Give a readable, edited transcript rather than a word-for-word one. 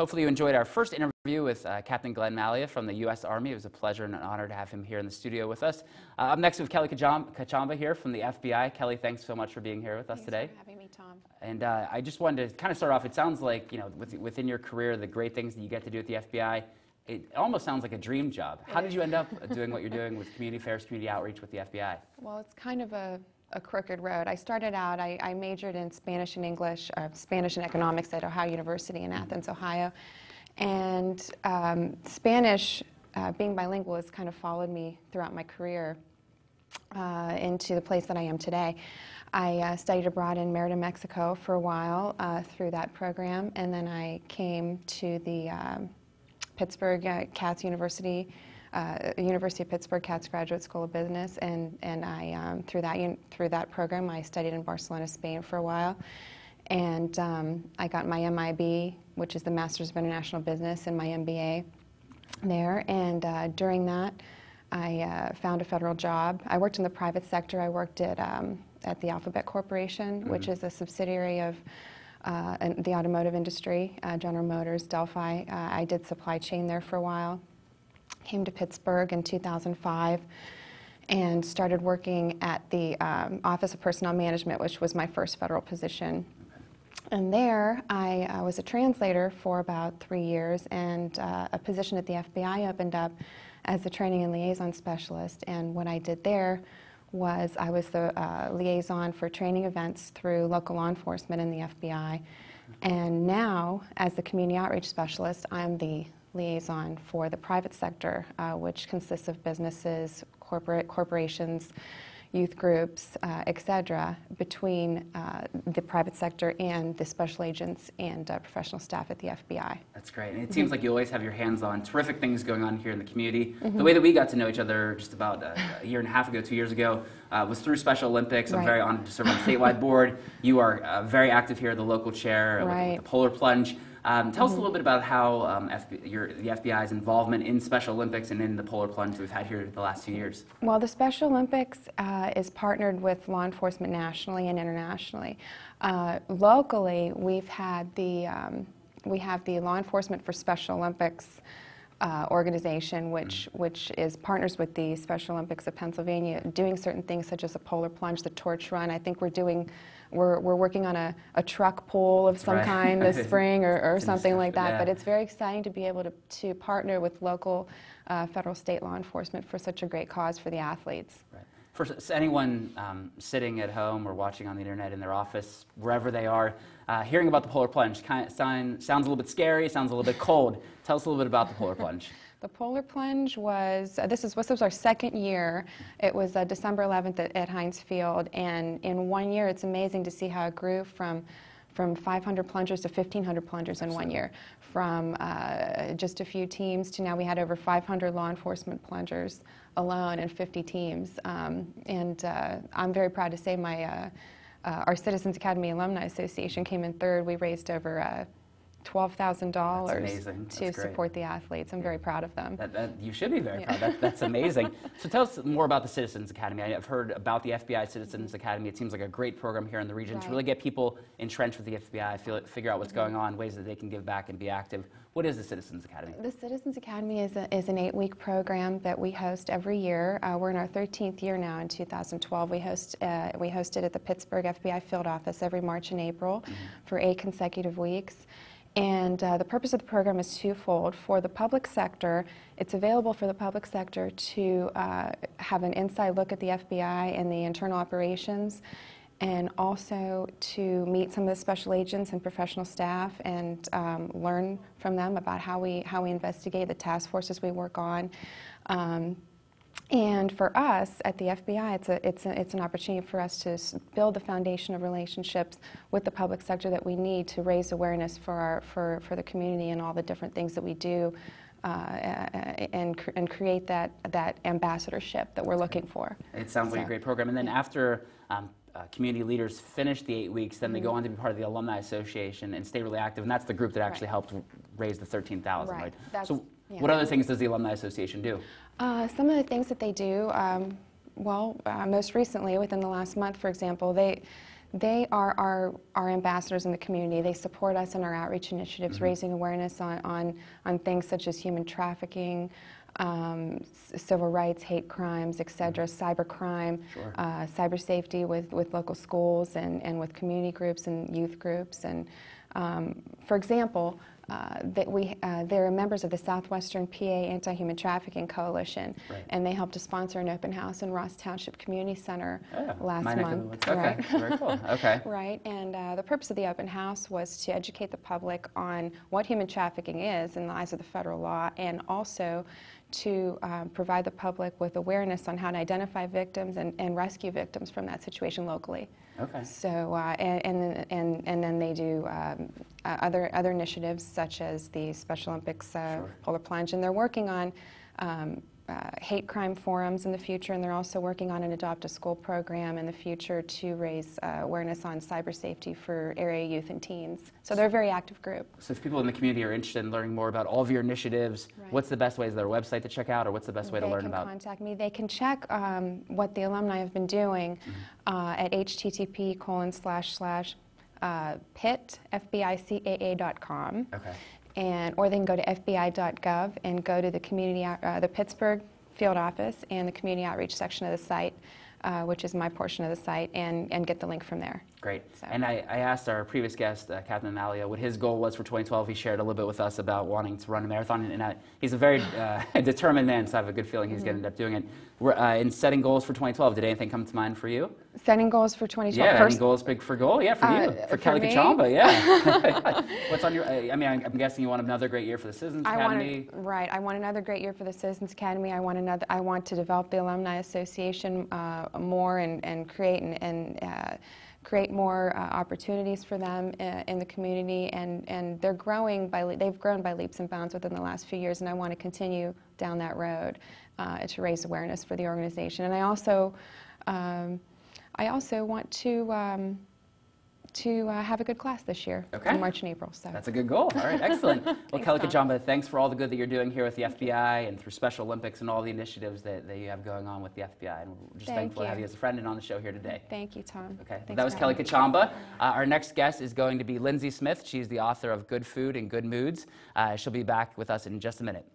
Hopefully you enjoyed our first interview with Captain Glenn Malia from the U.S. Army. It was a pleasure and an honor to have him here in the studio with us. Up next we have Kelly Kochamba here from the FBI. Kelly, thanks so much for being here with us today. Thanks for having me, Tom. And I just wanted to kind of start off, it sounds like, you know, within your career, the great things that you get to do at the FBI, it almost sounds like a dream job. How did you end up doing what you're doing with community affairs, community outreach with the FBI? Well, it's kind of a crooked road. I started out, I majored in Spanish and English, Spanish and economics at Ohio University in Athens, Ohio. And Spanish, being bilingual, has kind of followed me throughout my career into the place that I am today. I studied abroad in Merida, Mexico for a while through that program, and then I came to the Pittsburgh CATS University, University of Pittsburgh CATS Graduate School of Business, and I through that program I studied in Barcelona, Spain for a while, and I got my MIB, which is the Masters of International Business, and my MBA there. And during that, I found a federal job. I worked in the private sector. I worked at the Alphabet Corporation, which is a subsidiary of the automotive industry, General Motors, Delphi. I did supply chain there for a while. Came to Pittsburgh in 2005 and started working at the Office of Personnel Management, which was my first federal position. And there, I was a translator for about 3 years, and a position at the FBI opened up as the training and liaison specialist. And what I did there was I was the liaison for training events through local law enforcement in the FBI. And now, as the community outreach specialist, I'm the liaison for the private sector, which consists of businesses, corporations, youth groups, etc., between the private sector and the special agents and professional staff at the FBI. That's great. And it seems like you always have your hands on terrific things going on here in the community. The way that we got to know each other just about a year and a half ago, 2 years ago, was through Special Olympics. I'm very honored to serve on the statewide board. You are very active here, the local chair with the Polar Plunge. Tell us a little bit about how the FBI's involvement in Special Olympics and in the Polar Plunge that we've had here the last few years. Well, the Special Olympics is partnered with law enforcement nationally and internationally. Locally, we have the Law Enforcement for Special Olympics organization, which is partners with the Special Olympics of Pennsylvania, doing certain things such as a polar plunge, the torch run. I think we're working on a truck pull of some kind this spring or something like that. But it's very exciting to be able to partner with local federal, state law enforcement for such a great cause for the athletes. Right. For anyone sitting at home or watching on the internet in their office, wherever they are, hearing about the Polar Plunge sounds a little bit scary, sounds a little bit cold. Tell us a little bit about the Polar Plunge. The Polar Plunge was, this was our second year. It was December 11th at Heinz Field, and in 1 year it's amazing to see how it grew from 500 plungers to 1,500 plungers in 1 year. From just a few teams to now we had over 500 law enforcement plungers alone and 50 teams. I'm very proud to say our Citizens Academy Alumni Association came in third. We raised over $12,000 to support the athletes. I'm very proud of them. You should be very proud. That's amazing. So tell us more about the Citizens Academy. I've heard about the FBI Citizens Academy. It seems like a great program here in the region to really get people entrenched with the FBI, figure out what's going on, ways that they can give back and be active. What is the Citizens Academy? The Citizens Academy is an 8-week program that we host every year. We're in our 13th year now in 2012. We host it at the Pittsburgh FBI field office every March and April for 8 consecutive weeks. And the purpose of the program is twofold. For the public sector, it's available for the public sector to have an inside look at the FBI and the internal operations, and also to meet some of the special agents and professional staff and learn from them about how we investigate the task forces we work on. And for us at the FBI, it's an opportunity for us to build the foundation of relationships with the public sector that we need to raise awareness for the community and all the different things that we do, and create that ambassadorship that we're looking for. It sounds like a great program. And then after community leaders finish the 8 weeks, then they go on to be part of the Alumni Association and stay really active, and that's the group that actually helped raise the $13,000, right? So what other things does the Alumni Association do? Some of the things that they do, most recently, within the last month, for example, They are our ambassadors in the community. They support us in our outreach initiatives, raising awareness on things such as human trafficking, civil rights, hate crimes, etc., cybercrime, cyber safety with local schools and with community groups and youth groups. And for example, they're members of the Southwestern PA Anti-Human Trafficking Coalition, and they helped to sponsor an open house in Ross Township Community Center last month. Okay, very cool. Okay. Right, and the purpose of the open house was to educate the public on what human trafficking is in the eyes of the federal law, and also to provide the public with awareness on how to identify victims and rescue victims from that situation locally. Okay. So, and then they do other initiatives such as the Special Olympics Polar Plunge, and they're working on hate crime forums in the future, and they're also working on an Adopt a School program in the future to raise awareness on cyber safety for area youth and teens. So they're a very active group. So if people in the community are interested in learning more about all of your initiatives, what's the best way? Is there a website to check out, or what's the best way to learn about? They can contact me. They can check what the alumni have been doing at http://PIT.FBICAA.com. Okay. Or they can go to FBI.gov and go to the community, the Pittsburgh field office and the community outreach section of the site, which is my portion of the site, and get the link from there. Great. So. And I asked our previous guest, Captain Amalia, what his goal was for 2012. He shared a little bit with us about wanting to run a marathon, and he's a very determined man, so I have a good feeling he's going to end up doing it. In setting goals for 2012, did anything come to mind for you? Setting goals for 2012? Yeah, any goals big for goal? Yeah, for you. For Kelly Kochamba, yeah. What's on your, I mean, I'm guessing you want another great year for the Citizens Academy. I want another great year for the Citizens Academy. I want to develop the Alumni Association more and create more opportunities for them in the community, and they've grown by leaps and bounds within the last few years, and I want to continue down that road to raise awareness for the organization. And I also want to have a good class this year in March and April. So that's a good goal. All right, excellent. Well, Kelly Kochamba, thanks for all the good that you're doing here with the FBI and through Special Olympics and all the initiatives that you have going on with the FBI. And we're just thankful to have you as a friend and on the show here today. Thank you, Tom. Okay, that was Kelly Kochamba. Our next guest is going to be Lindsay Smith. She's the author of Good Food and Good Moods. She'll be back with us in just a minute.